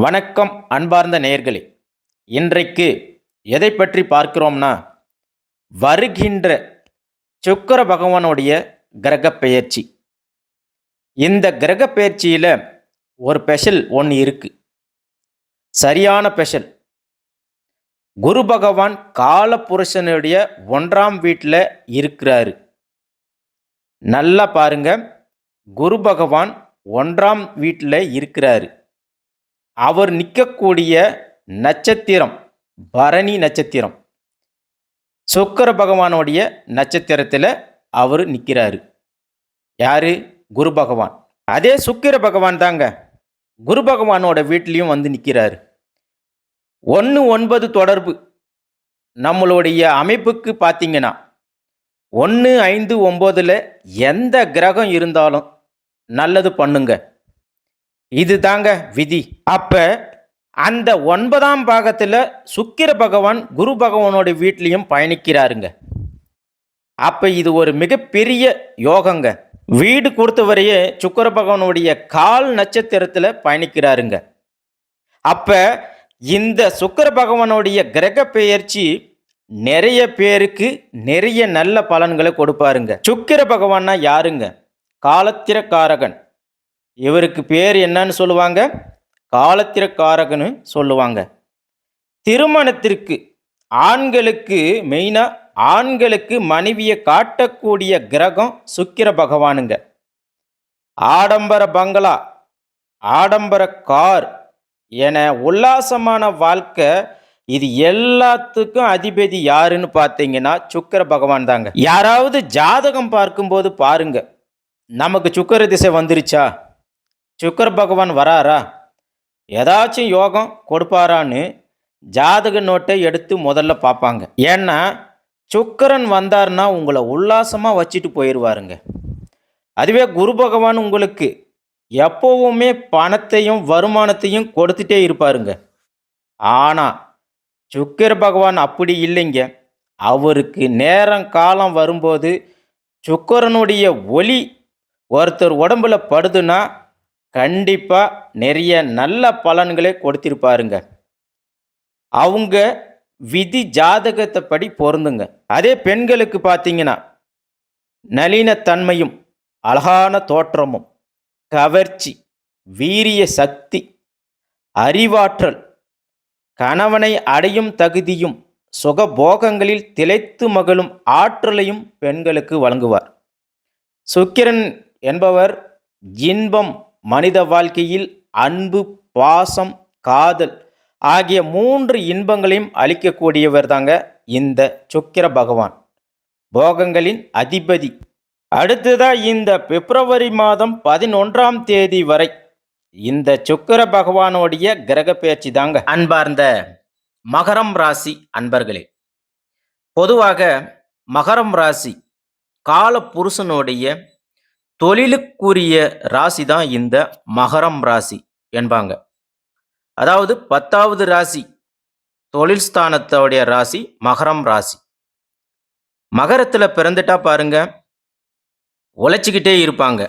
வணக்கம் அன்பார்ந்த நேயர்களே. இன்றைக்கு எதை பற்றி பார்க்கிறோம்னா, வருகின்ற சுக்கிர பகவானுடைய கிரகப் பெயர்ச்சி. இந்த கிரகப் பெயர்ச்சியில ஒரு ஸ்பெஷல் ஒன்று இருக்கு. சரியான ஸ்பெஷல். குரு பகவான் காலபுருஷனுடைய 1ஆம் வீட்டில் இருக்கிறாரு. நல்லா பாருங்க. குரு பகவான் 1ஆம் வீட்டில் இருக்கிறாரு. அவர் நிற்கக்கூடிய நட்சத்திரம் பரணி நட்சத்திரம். சுக்கிர பகவானுடைய நட்சத்திரத்தில் அவர் நிற்கிறாரு. யாரு? குரு பகவான். அதே சுக்கிர பகவான் தாங்க குரு பகவானோட வீட்லேயும் வந்து நிற்கிறாரு. 1-9 தொடர்பு நம்மளுடைய அமைப்புக்கு பார்த்தீங்கன்னா 1-5-9 எந்த கிரகம் இருந்தாலும் நல்லது பண்ணுங்க. இது தாங்க விதி. அப்ப அந்த 9ஆம் பாகத்தில் சுக்கிர பகவான் குரு பகவானோட வீட்லேயும் பயணிக்கிறாருங்க. அப்ப இது ஒரு மிகப்பெரிய யோகங்க. வீடு கொடுத்தவரையே சுக்கிர பகவானுடைய கால் நட்சத்திரத்தில் பயணிக்கிறாருங்க. அப்ப இந்த சுக்கிர பகவானுடைய கிரக பெயர்ச்சி நிறைய பேருக்கு நிறைய நல்ல பலன்களை கொடுப்பாருங்க. சுக்கிர பகவான்னா யாருங்க? காலத்திரக்காரகன். இவருக்கு பேர் என்னன்னு சொல்லுவாங்க? காலத்திரக்காரகன்னு சொல்லுவாங்க. திருமணத்திற்கு ஆண்களுக்கு மெயினாக ஆண்களுக்கு மனைவியை காட்டக்கூடிய கிரகம் சுக்கிர பகவானுங்க. ஆடம்பர பங்களா, ஆடம்பர கார் என உல்லாசமான வாழ்க்கை, இது எல்லாத்துக்கும் அதிபதி யாருன்னு பார்த்தீங்கன்னா சுக்கிர பகவான் தாங்க. யாராவது ஜாதகம் பார்க்கும்போது பாருங்க, நமக்கு சுக்கிர திசை வந்துருச்சா, சுக்கிர பகவான் வராரா, ஏதாச்சும் யோகம் கொடுப்பாரான்னு ஜாதக நோட்டை எடுத்து முதல்ல பார்ப்பாங்க. ஏன்னா சுக்கிரன் வந்தார்னா உங்களை உல்லாசமாக வச்சுட்டு போயிடுவாருங்க. அதுவே குரு பகவான் உங்களுக்கு எப்போவுமே பணத்தையும் வருமானத்தையும் கொடுத்துட்டே இருப்பாருங்க. ஆனால் சுக்கிர பகவான் அப்படி இல்லைங்க. அவருக்கு நேரம் காலம் வரும்போது சுக்கிரனுடைய ஒளி ஒருத்தர் உடம்புல படுதுன்னா கண்டிப்பாக நிறைய நல்ல பலன்களை கொடுத்திருப்பாருங்க. அவங்க விதி ஜாதகத்தை படி பொருந்துங்க. அதே பெண்களுக்கு பார்த்தீங்கன்னா நளினத்தன்மையும் அழகான தோற்றமும் கவர்ச்சி, வீரிய சக்தி, அறிவாற்றல், கணவனை அடையும் தகுதியும் சுகபோகங்களில் திளைத்து மகிழும் ஆற்றலையும் பெண்களுக்கு வழங்குவார். சுக்கிரன் என்பவர் இன்பம், மனித வாழ்க்கையில் அன்பு, பாசம், காதல் ஆகிய 3 இன்பங்களையும் அளிக்கக்கூடியவர் தாங்க இந்த சுக்கிர பகவான், போகங்களின் அதிபதி. அடுத்ததா இந்த பிப்ரவரி மாதம் 11ஆம் தேதி வரை இந்த சுக்கிர பகவானுடைய கிரக பெயர்ச்சி தாங்க. அன்பார்ந்த மகரம் ராசி அன்பர்களே, பொதுவாக மகரம் ராசி கால புருஷனுடைய தொழிலுக்குரிய ராசி தான் இந்த மகரம் ராசி என்பாங்க. அதாவது 10வது ராசி, தொழில் ஸ்தானத்தோடைய ராசி மகரம் ராசி. மகரத்தில் பிறந்துட்டா பாருங்க, உழைச்சிக்கிட்டே இருப்பாங்க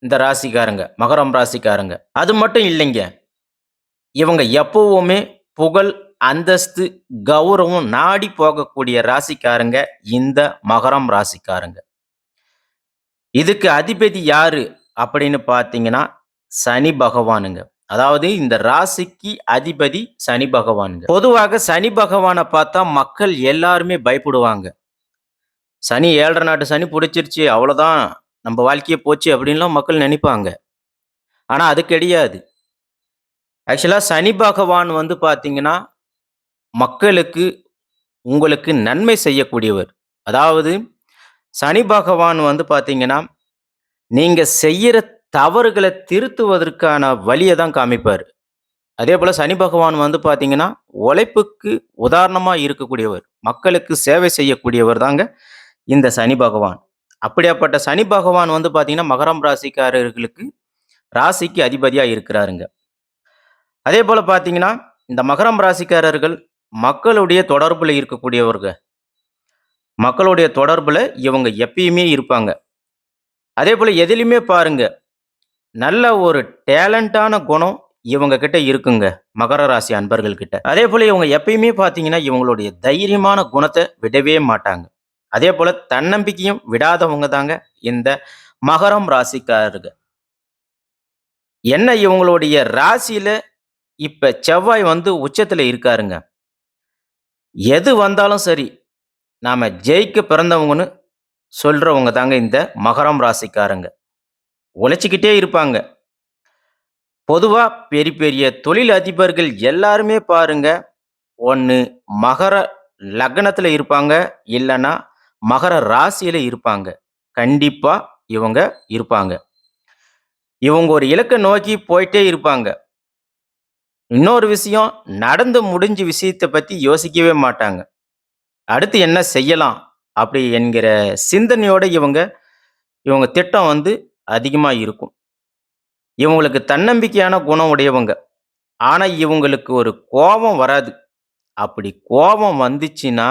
இந்த ராசிக்காரங்க, மகரம் ராசிக்காரங்க. அது மட்டும் இல்லைங்க, இவங்க எப்பவுமே புகழ், அந்தஸ்து, கௌரவம் நாடி போகக்கூடிய ராசிக்காரங்க இந்த மகரம் ராசிக்காரங்க. இதுக்கு அதிபதி யாரு அப்படின்னு பார்த்தீங்கன்னா சனி பகவானுங்க. அதாவது இந்த ராசிக்கு அதிபதி சனி பகவானுங்க. பொதுவாக சனி பகவானை பார்த்தா மக்கள் எல்லாருமே பயப்படுவாங்க. சனி 7.5 நாட்டு சனி பிடிச்சிருச்சு, அவ்வளோதான், நம்ம வாழ்க்கையே போச்சு அப்படின்லாம் மக்கள் நினைப்பாங்க. ஆனால் அது கிடையாது. ஆக்சுவலாக சனி பகவான் வந்து பார்த்தீங்கன்னா மக்களுக்கு, உங்களுக்கு நன்மை செய்யக்கூடியவர். அதாவது சனி பகவான் வந்து பார்த்தீங்கன்னா நீங்கள் செய்கிற தவறுகளை திருத்துவதற்கான வழியை தான் காமிப்பார். அதே போல் சனி பகவான் வந்து பார்த்தீங்கன்னா உழைப்புக்கு உதாரணமாக இருக்கக்கூடியவர், மக்களுக்கு சேவை செய்யக்கூடியவர் தாங்க இந்த சனி பகவான். அப்படியாப்பட்ட சனி பகவான் வந்து பார்த்தீங்கன்னா மகரம் ராசிக்காரர்களுக்கு ராசிக்கு அதிபதியாக இருக்கிறாருங்க. அதே போல் பார்த்தீங்கன்னா இந்த மகரம் ராசிக்காரர்கள் மக்களுடைய தொடர்பில் இருக்கக்கூடியவர்கள். மக்களுடைய தொடர்பில் இவங்க எப்பயுமே இருப்பாங்க. அதே போல் எதிலுமே பாருங்க, நல்ல ஒரு டேலண்டான குணம் இவங்க கிட்ட இருக்குங்க. மகர ராசி அன்பர்கள் கிட்ட. அதேபோல இவங்க எப்பயுமே பார்த்தீங்கன்னா, இவங்களுடைய தைரியமான குணத்த விடவே மாட்டாங்க. அதேபோல தன்னம்பிக்கையும் விடாதவங்க தாங்க இந்த மகரம் ராசிக்காரர்கள். என்ன இவங்களுடைய ராசியில இப்ப செவ்வாய் வந்து உச்சத்துல இருக்காருங்க. எது வந்தாலும் சரி, நாம ஜெயிக்க பிறந்தவங்கன்னு சொல்றவங்க தாங்க இந்த மகரம் ராசிக்காரங்க. உழைச்சுக்கிட்டே இருப்பாங்க. பொதுவா பெரிய பெரிய தொழில் அதிபர்கள் எல்லாருமே பாருங்க, ஒண்ணு மகர லக்னத்துல இருப்பாங்க, இல்லன்னா மகர ராசியில இருப்பாங்க. கண்டிப்பா இவங்க இருப்பாங்க. இவங்க ஒரு இலக்க நோக்கி போயிட்டே இருப்பாங்க. இன்னொரு விஷயம், நடந்து முடிஞ்ச விஷயத்த பத்தி யோசிக்கவே மாட்டாங்க. அடுத்து என்ன செய்யலாம்? அப்படி என்கிற சிந்தனையோட இவங்க இவங்க திட்டம் வந்து அதிகமா இருக்கும். இவங்களுக்கு தன்னம்பிக்கையான குணம் உடையவங்க. ஆனா, இவங்களுக்கு ஒரு கோபம் வராது. அப்படி கோபம் வந்துச்சுன்னா,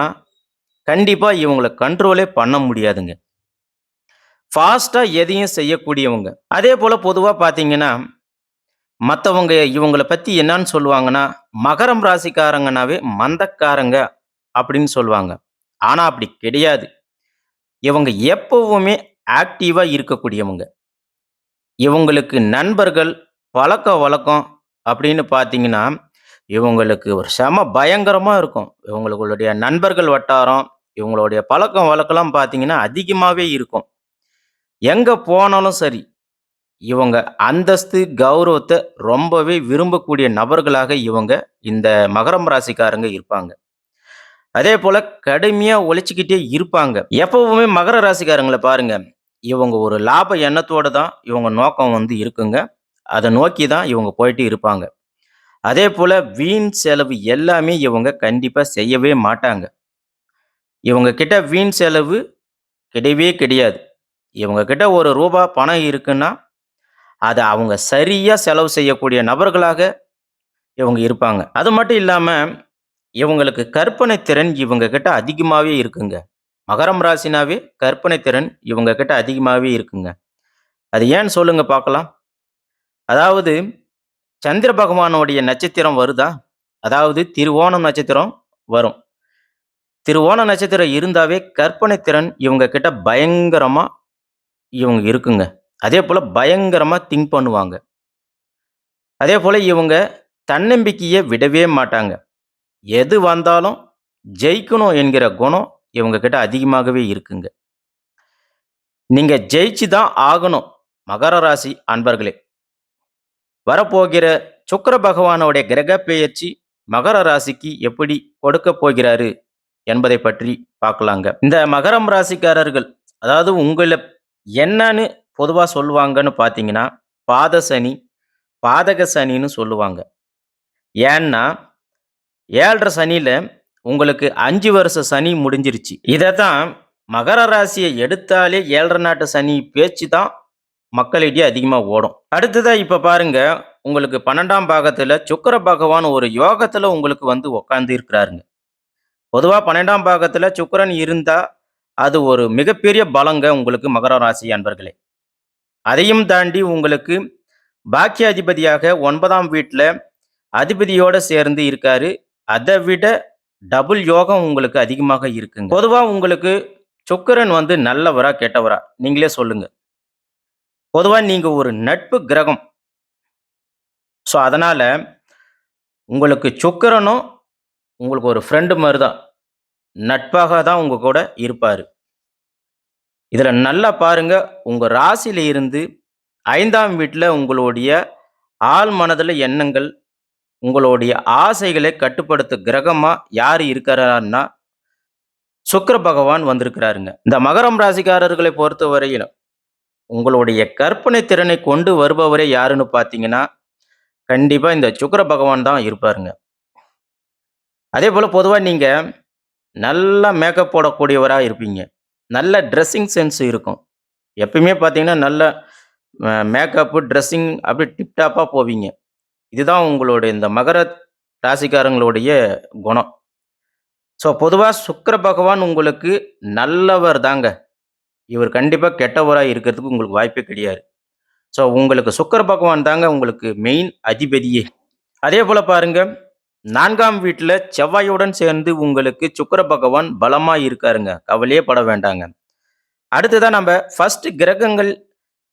கண்டிப்பா இவங்கள கண்ட்ரோலே பண்ண முடியாதுங்க. ஃபாஸ்ட்டா எதையும் செய்யக்கூடியவங்க. அதேபோல பொதுவா பார்த்தீங்கன்னா, மத்தவங்க இவங்கள பத்தி என்னான்னு சொல்லுவாங்கன்னா, மகரம் ராசிக்காரங்கனாவே மந்தக்காரங்க அப்படின்னு சொல்லுவாங்க. ஆனா அப்படி கிடையாது. இவங்க எப்பவுமே ஆக்டிவா இருக்கக்கூடியவங்க. இவங்களுக்கு நண்பர்கள், பழக்கவழக்கம் அப்படின்னு பார்த்தீங்கன்னா, இவங்களுக்கு ஒரு செம பயங்கரமா இருக்கும். இவங்களுடைய நண்பர்கள் வட்டாரம், இவங்களுடைய பழக்கம் வழக்கம்லாம் பார்த்தீங்கன்னா, அதிகமாவே இருக்கும். எங்க போனாலும் சரி, இவங்க அந்தஸ்து, கௌரவத்த ரொம்பவே விரும்பக்கூடிய நபர்களாக இவங்க இந்த மகரம் ராசிக்காரங்க இருப்பாங்க. அதேபோல கடுமையா உழைச்சுக்கிட்டே இருப்பாங்க. எப்பவுமே மகர ராசிக்காரங்கள பாருங்க, இவங்க ஒரு லாப எண்ணத்தோட தான் இவங்க நோக்கம் வந்து இருக்குங்க. அத நோக்கி தான் இவங்க போயிட்டு இருப்பாங்க. அதேபோல வீண் செலவு எல்லாமே இவங்க கண்டிப்பா செய்யவே மாட்டாங்க. இவங்க கிட்ட வீண் செலவு கிடையவே கிடையாது. இவங்க கிட்ட ரூ. 1 பணம் இருக்குன்னா, அத அவங்க சரியா செலவு செய்யக்கூடிய நபர்களாக இவங்க இருப்பாங்க. அது மட்டும் இல்லாம, இவங்களுக்கு கற்பனை திறன் இவங்க கிட்ட அதிகமாவே இருக்குங்க. மகரம் ராசினாவே கற்பனை திறன் இவங்க கிட்ட அதிகமாவே இருக்குங்க. அது ஏன்னு சொல்லுங்க பார்க்கலாம்? அதாவது சந்திர பகவானுடைய நட்சத்திரம் வருதா? அதாவது திருவோணம் நட்சத்திரம் வரும். திருவோண நட்சத்திரம் இருந்தாவே கற்பனை திறன் இவங்க கிட்ட பயங்கரமா இவங்க இருக்குங்க. அதேபோல பயங்கரமா திங்க் பண்ணுவாங்க. அதேபோல இவங்க தன்னம்பிக்கைய விடவே மாட்டாங்க. எது வந்தாலும் ஜெயிக்கணும் என்கிற குணம் இவங்க கிட்ட அதிகமாகவே இருக்குங்க. நீங்க ஜெயிச்சு தான் ஆகணும். மகர ராசி அன்பர்களே! வரப்போகிற சுக்கிர பகவானுடைய கிரக பெயர்ச்சி மகர ராசிக்கு எப்படி கொடுக்கப் போகிறாரு என்பதை பற்றி பார்க்கலாங்க. இந்த மகரம் ராசிக்காரர்கள், அதாவது உங்கள என்னன்னு பொதுவா சொல்லுவாங்கன்னு பார்த்தீங்கன்னா, பாத சனி, பாதக சனின்னு சொல்லுவாங்க. ஏன்னா, 7 சனியில உங்களுக்கு 5 வருஷ சனி முடிஞ்சிருச்சு. இதத்தான் மகர ராசிய எடுத்தாலே 7 நாட்டு சனி பேச்சு தான் மக்களிடையே அதிகமா ஓடும். அடுத்ததா இப்ப பாருங்க, உங்களுக்கு 12ஆம் பாகத்துல சுக்கிர பகவான் ஒரு யோகத்துல உங்களுக்கு வந்து உட்கார்ந்து இருக்கிறாருங்க. பொதுவா 12ஆம் பாகத்துல சுக்கிரன் இருந்தா, அது ஒரு மிகப்பெரிய பலங்க உங்களுக்கு மகர ராசி அன்பர்களே. அதையும் தாண்டி உங்களுக்கு பாக்கியாதிபதியாக 9ஆம் வீட்ல அதிபதியோட சேர்ந்து இருக்காரு. அத விட டபுள் யோகம் உங்களுக்கு அதிகமாக இருக்குங்க. பொதுவா உங்களுக்கு சுக்கிரன் வந்து நல்லவரா? கெட்டவரா? நீங்களே சொல்லுங்க. பொதுவா நீங்க ஒரு நட்பு கிரகம். ஸோ, அதனால உங்களுக்கு சுக்கிரனும் உங்களுக்கு ஒரு ஃப்ரெண்ட் மாரி தான். நட்பாக தான் உங்க கூட இருப்பாரு. இதுல நல்லா பாருங்க, உங்க ராசியில இருந்து 5ஆம் வீட்ல உங்களுடைய ஆழ் மனதுல எண்ணங்கள், உங்களுடைய ஆசைகளை கட்டுப்படுத்த கிரகமா யாரு இருக்கிறார்ன்னா, சுக்கிர பகவான் வந்திருக்கிறாருங்க. இந்த மகரம் ராசிக்காரர்களை பொறுத்தவரையிலும், உங்களுடைய கற்பனை திறனை கொண்டு வருபவரே யாருன்னு பார்த்தீங்கன்னா, கண்டிப்பா இந்த சுக்கிர பகவான் தான் இருப்பாருங்க. அதேபோல பொதுவா நீங்க நல்லா மேக்கப் போடக்கூடியவரா இருப்பீங்க. நல்ல ட்ரெஸ்ஸிங் சென்ஸ் இருக்கும். எப்பயுமே பார்த்தீங்கன்னா, நல்ல மேக்கப்பு, ட்ரெஸ்ஸிங் அப்படியே டிப் டாப்பா போவீங்க. இதுதான் உங்களுடைய இந்த மகர ராசிக்காரங்களுடைய குணம். ஸோ, பொதுவா சுக்கிர பகவான் உங்களுக்கு நல்லவர் தாங்க. இவர் கண்டிப்பா கெட்டவரா இருக்கிறதுக்கு உங்களுக்கு வாய்ப்பே கிடையாது. ஸோ உங்களுக்கு சுக்கிர பகவான் தாங்க உங்களுக்கு மெயின் அதிபதியே. அதேபோல பாருங்க, 4ஆம் வீட்ல செவ்வாயுடன் சேர்ந்து உங்களுக்கு சுக்கிர பகவான் பலமா இருக்காருங்க. கவலையே பட வேண்டாங்க. அடுத்ததா நம்ப ஃபர்ஸ்ட்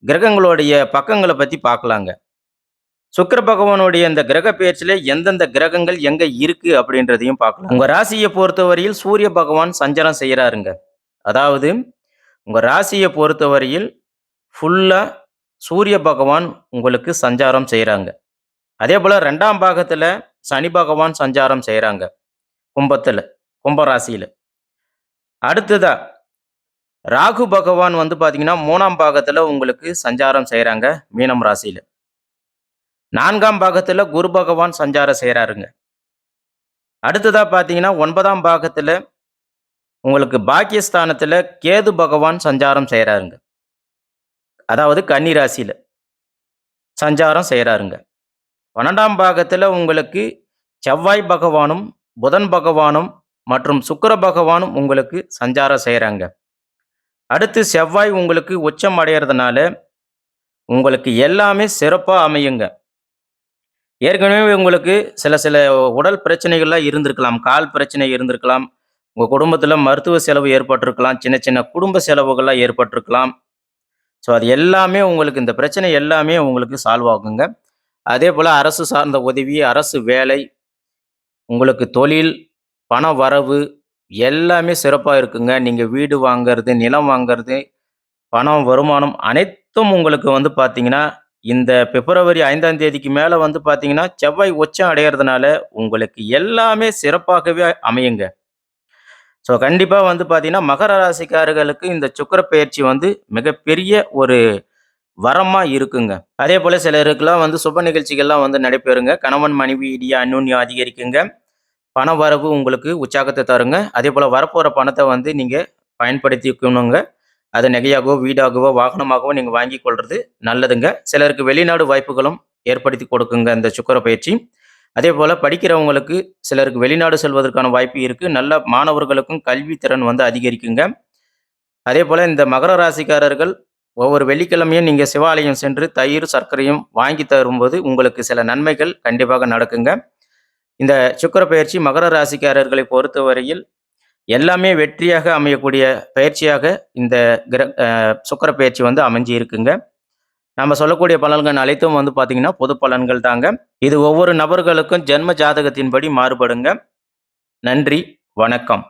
கிரகங்களுடைய பக்கங்கள பத்தி பார்க்கலாங்க. சுக்கிர பகவானுடைய இந்த கிரக பெயர்ச்சியில எந்தெந்த கிரகங்கள் எங்க இருக்கு அப்படின்றதையும் பார்க்கலாம். உங்க ராசிய பொறுத்தவரையில் சூரிய பகவான் சஞ்சாரம் செய்றாருங்க. அதாவது உங்க ராசிய பொறுத்தவரையில் ஃபுல்லா சூரிய பகவான் உங்களுக்கு சஞ்சாரம் செய்றாங்க. அதேபோல 2ஆம் பாகத்துல சனி பகவான் சஞ்சாரம் செய்றாங்க. கும்பத்துல, கும்ப ராசியில. அடுத்ததா ராகு பகவான் வந்து பார்த்தீங்கன்னா, 3ஆம் பாகத்துல உங்களுக்கு சஞ்சாரம் செய்றாங்க, மீனம் ராசியில. 4ஆம் பாகத்துல குரு பகவான் சஞ்சாரம் செய்றாருங்க. அடுத்ததா பார்த்தீங்கன்னா, 9ஆம் பாகத்துல உங்களுக்கு பாக்கியஸ்தானத்துல கேது பகவான் சஞ்சாரம் செய்றாருங்க. அதாவது கன்னி ராசியில சஞ்சாரம் செய்றாருங்க. 12ஆம் பாகத்துல உங்களுக்கு செவ்வாய் பகவானும், புதன் பகவானும் மற்றும் சுக்கிர பகவானும் உங்களுக்கு சஞ்சாரம் செய்றாங்க. அடுத்து செவ்வாய் உங்களுக்கு உச்சம் அடையறதுனால, உங்களுக்கு எல்லாமே சிறப்பா அமையுங்க. ஏற்கனவே உங்களுக்கு சில சில உடல் பிரச்சனைகள்லாம் இருந்திருக்கலாம். கால் பிரச்சனை இருந்திருக்கலாம். உங்க குடும்பத்தில மருத்துவ செலவு ஏற்பட்டிருக்கலாம். சின்ன சின்ன குடும்ப செலவுகள்லாம் ஏற்பட்டிருக்கலாம். ஸோ அது எல்லாமே உங்களுக்கு இந்த பிரச்சனை எல்லாமே உங்களுக்கு சால்வ் ஆகுங்க. அதேபோல அரசு சார்ந்த உதவி, அரசு வேலை, உங்களுக்கு தொழில், பண வரவு எல்லாமே சிறப்பா இருக்குங்க. நீங்க வீடு வாங்குறது, நிலம் வாங்குறது, பணம், வருமானம் அனைத்தும் உங்களுக்கு வந்து பார்த்தீங்கன்னா, இந்த பிப்ரவரி 5ஆம் தேதிக்கு மேல வந்து பார்த்தீங்கன்னா, செவ்வாய் உச்சம் அடையறதுனால, உங்களுக்கு எல்லாமே சிறப்பாகவே அமையுங்க. ஸோ கண்டிப்பா வந்து பார்த்தீங்கன்னா, மகர ராசிக்காரர்களுக்கு இந்த சுக்கிர பெயர்ச்சி வந்து மிகப்பெரிய ஒரு வரமா இருக்குங்க. அதேபோல சிலருக்குலாம் வந்து சுப நிகழ்ச்சிகள்லாம் வந்து நடைபெறுங்க. கணவன் மனைவி இடையே அந்யோன்யம் அதிகரிக்குங்க. பண வரவு உங்களுக்கு உற்சாகத்த தருங்க. அதேபோல வரப்போற பணத்த வந்து நீங்க பயன்படுத்திக்கணுங்க. அது நகையாகவோ, வீடாகவோ, வாகனமாகவோ நீங்க வாங்கிக் கொள்றது நல்லதுங்க. சிலருக்கு வெளிநாடு வாய்ப்புகளும் ஏற்படுத்தி கொடுக்குங்க இந்த சுக்கிர பயிற்சி. அதேபோல படிக்கிறவங்களுக்கு சிலருக்கு வெளிநாடு செல்வதற்கான வாய்ப்பு இருக்கு. நல்ல மாணவர்களுக்கும் கல்வி திறன் வந்து அதிகரிக்குங்க. அதேபோல இந்த மகர ராசிக்காரர்கள் ஒவ்வொரு வெள்ளிக்கிழமையும் நீங்க சிவாலயம் சென்று தயிர், சர்க்கரையும் வாங்கி தரும்போது உங்களுக்கு சில நன்மைகள் கண்டிப்பாக நடக்குங்க. இந்த சுக்கிர பயிற்சி மகர ராசிக்காரர்களை பொறுத்தவரையில் எல்லாமே வெற்றியாக அமையக்கூடிய பயிற்சியாக இந்த சுக்கிர பயிற்சி வந்து அமைஞ்சு இருக்குங்க. நம்ம சொல்லக்கூடிய பலன்கள் அனைத்தும் வந்து பார்த்தீங்கன்னா, பொது பலன்கள் தாங்க. இது ஒவ்வொரு நபர்களுக்கும் ஜென்ம ஜாதகத்தின்படி மாறுபடுங்க. நன்றி, வணக்கம்.